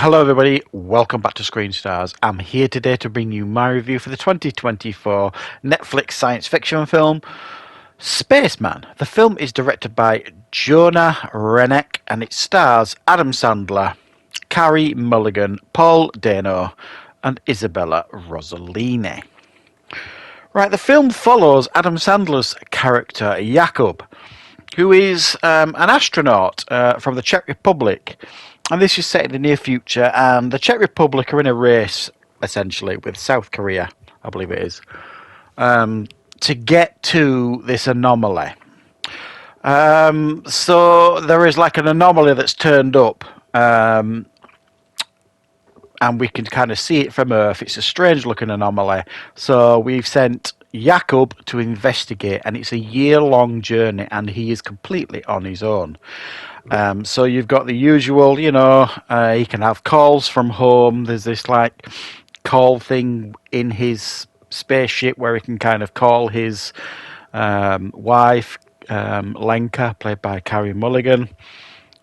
Hello, everybody. Welcome back to Screenstars. I'm here today to bring you my review for the 2024 Netflix science fiction film Spaceman. The film is directed by Jonah Renneck and it stars Adam Sandler, Carey Mulligan, Paul Dano, and Isabella Rossellini. Right, the film follows Adam Sandler's character Jakub, who is an astronaut from the Czech Republic. And this is set in the near future, and the Czech Republic are in a race, essentially, with South Korea, I believe it is, to get to this anomaly. So there is like an anomaly that's turned up, and we can kind of see it from Earth. It's a strange-looking anomaly. So we've sent Jakub to investigate, and it's a year-long journey, and he is completely on his own. So you've got the usual, he can have calls from home. There's this like call thing in his spaceship where he can kind of call his wife, Lenka, played by Carey Mulligan.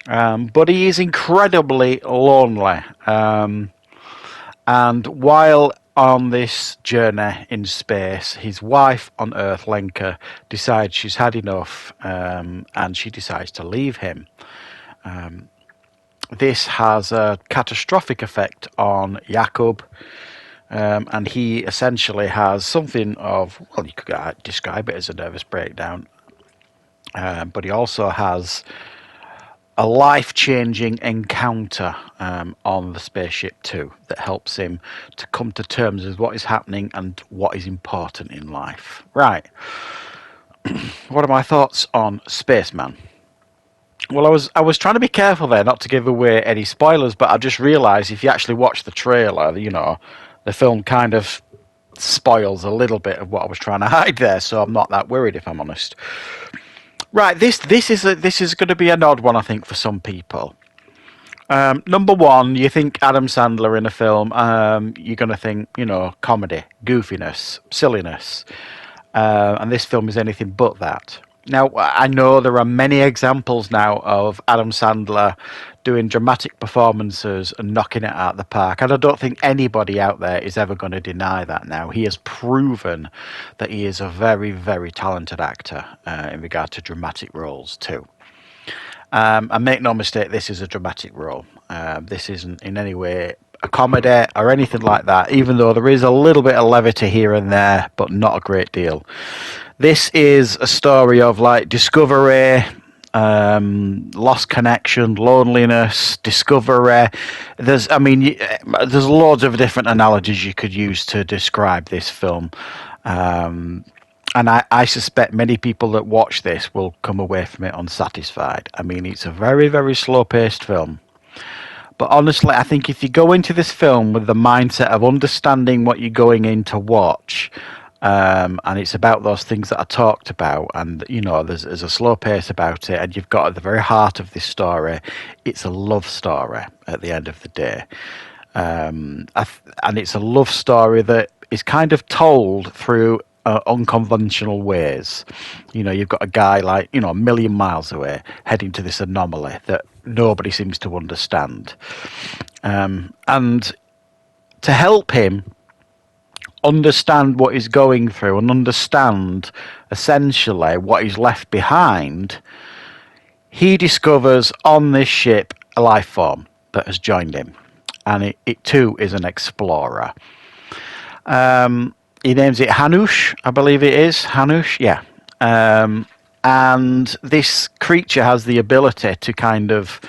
But he is incredibly lonely. And while on this journey in space, his wife on Earth, Lenka, decides she's had enough, and she decides to leave him. This has a catastrophic effect on Jakub, and he essentially has something of, well, you could describe it as a nervous breakdown, but he also has a life-changing encounter on the spaceship too that helps him to come to terms with what is happening and what is important in life. Right. What are my thoughts on Spaceman? Well, I was trying to be careful there not to give away any spoilers, but I just realised if you actually watch the trailer, the film kind of spoils a little bit of what I was trying to hide there, so I'm not that worried if I'm honest. Right, this is going to be an odd one, I think, for some people. Number one, you think Adam Sandler in a film, you're going to think, comedy, goofiness, silliness, and this film is anything but that. Now, I know there are many examples now of Adam Sandler doing dramatic performances and knocking it out of the park, and I don't think anybody out there is ever going to deny that now. He has proven that he is a very, very talented actor in regard to dramatic roles too. And make no mistake, this is a dramatic role. This isn't in any way a comedy or anything like that, even though there is a little bit of levity here and there, but not a great deal. This is a story of like discovery, lost connection, loneliness, discovery. There's loads of different analogies you could use to describe this film. And I suspect many people that watch this will come away from it unsatisfied. I mean, it's a very, very slow-paced film. But honestly, I think if you go into this film with the mindset of understanding what you're going in to watch, and it's about those things that I talked about, and there's a slow pace about it, and you've got at the very heart of this story, it's a love story at the end of the day, and it's a love story that is kind of told through unconventional ways. You've got a guy like a million miles away heading to this anomaly that nobody seems to understand, and to help him understand what he's going through and understand essentially what he's left behind, he discovers on this ship a life form that has joined him, and it too is an explorer. He names it Hanush, I believe it is. Hanush, yeah. And this creature has the ability to kind of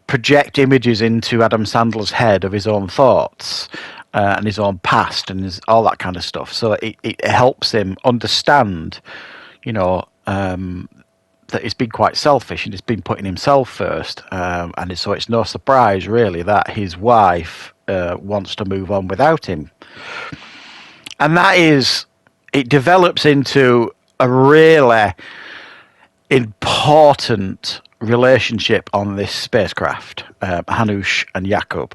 project images into Adam Sandler's head of his own thoughts and his own past and all that kind of stuff. So it helps him understand, that he's been quite selfish and he's been putting himself first. So it's no surprise, really, that his wife wants to move on without him. And it develops into a really important relationship on this spacecraft, Hanush and Jakub.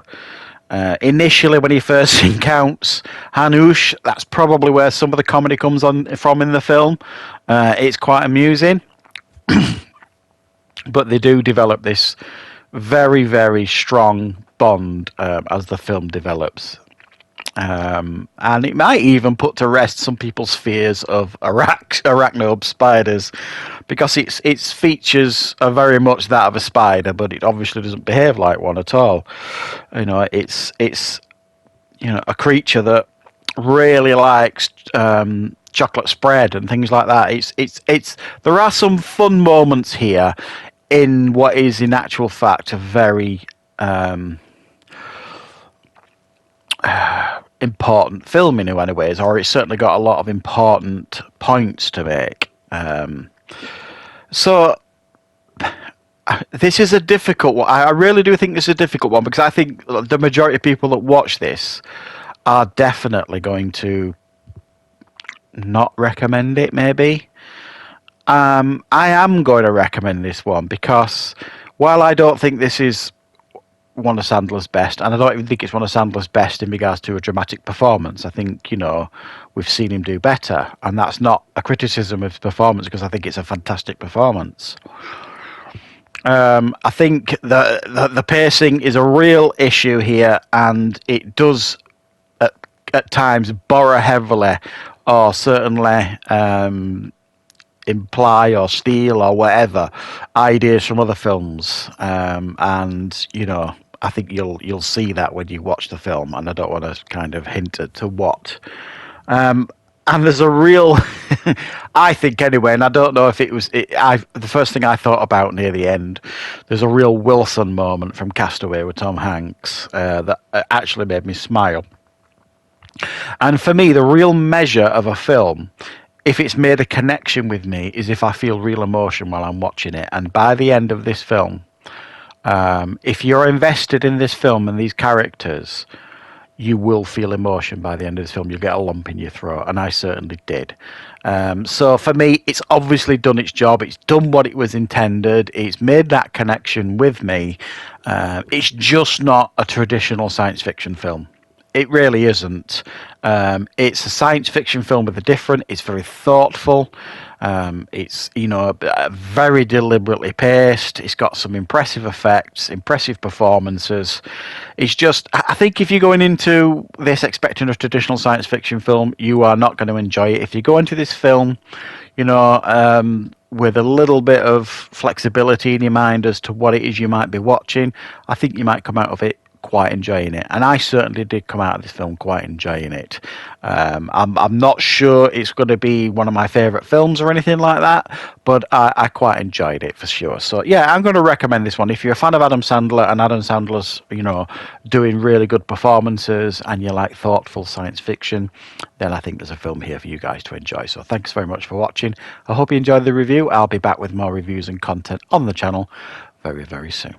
Initially, when he first encounters Hanush, that's probably where some of the comedy comes on from in the film. It's quite amusing, but they do develop this very, very strong bond as the film develops. And it might even put to rest some people's fears of arachnoid spiders, because its features are very much that of a spider, but it obviously doesn't behave like one at all. It's a creature that really likes chocolate spread and things like that. It's there are some fun moments here in what is in actual fact a very important film in many ways, or it's certainly got a lot of important points to make. So this is a difficult one. I really do think this is a difficult one, because I think the majority of people that watch this are definitely going to not recommend it, maybe. I am going to recommend this one because while I don't think this is one of Sandler's best, and I don't even think it's one of Sandler's best in regards to a dramatic performance. I think, we've seen him do better, and that's not a criticism of his performance, because I think it's a fantastic performance. I think the pacing is a real issue here, and it does at times borrow heavily, or certainly imply or steal or whatever ideas from other films, and I think you'll see that when you watch the film, and I don't want to kind of hint at to what. And there's a real, I think anyway, and I don't know if it was, the first thing I thought about near the end, there's a real Wilson moment from Castaway with Tom Hanks that actually made me smile. And for me, the real measure of a film, if it's made a connection with me, is if I feel real emotion while I'm watching it. And by the end of this film, if you're invested in this film and these characters, you will feel emotion by the end of this film. You'll get a lump in your throat, and I certainly did. So for me, it's obviously done its job. It's done what it was intended. It's made that connection with me. It's just not a traditional science fiction film. It really isn't. It's a science fiction film with a different. It's very thoughtful. It's very deliberately paced. It's got some impressive effects, impressive performances. It's just, I think if you're going into this expecting a traditional science fiction film, you are not going to enjoy it. If you go into this film, with a little bit of flexibility in your mind as to what it is you might be watching, I think you might come out of it quite enjoying it, and I certainly did come out of this film quite enjoying it. I'm not sure it's going to be one of my favourite films or anything like that, but I quite enjoyed it for sure. So yeah, I'm going to recommend this one. If you're a fan of Adam Sandler, and Adam Sandler's doing really good performances, and you like thoughtful science fiction, then I think there's a film here for you guys to enjoy. So thanks very much for watching. I hope you enjoyed the review. I'll be back with more reviews and content on the channel very, very soon.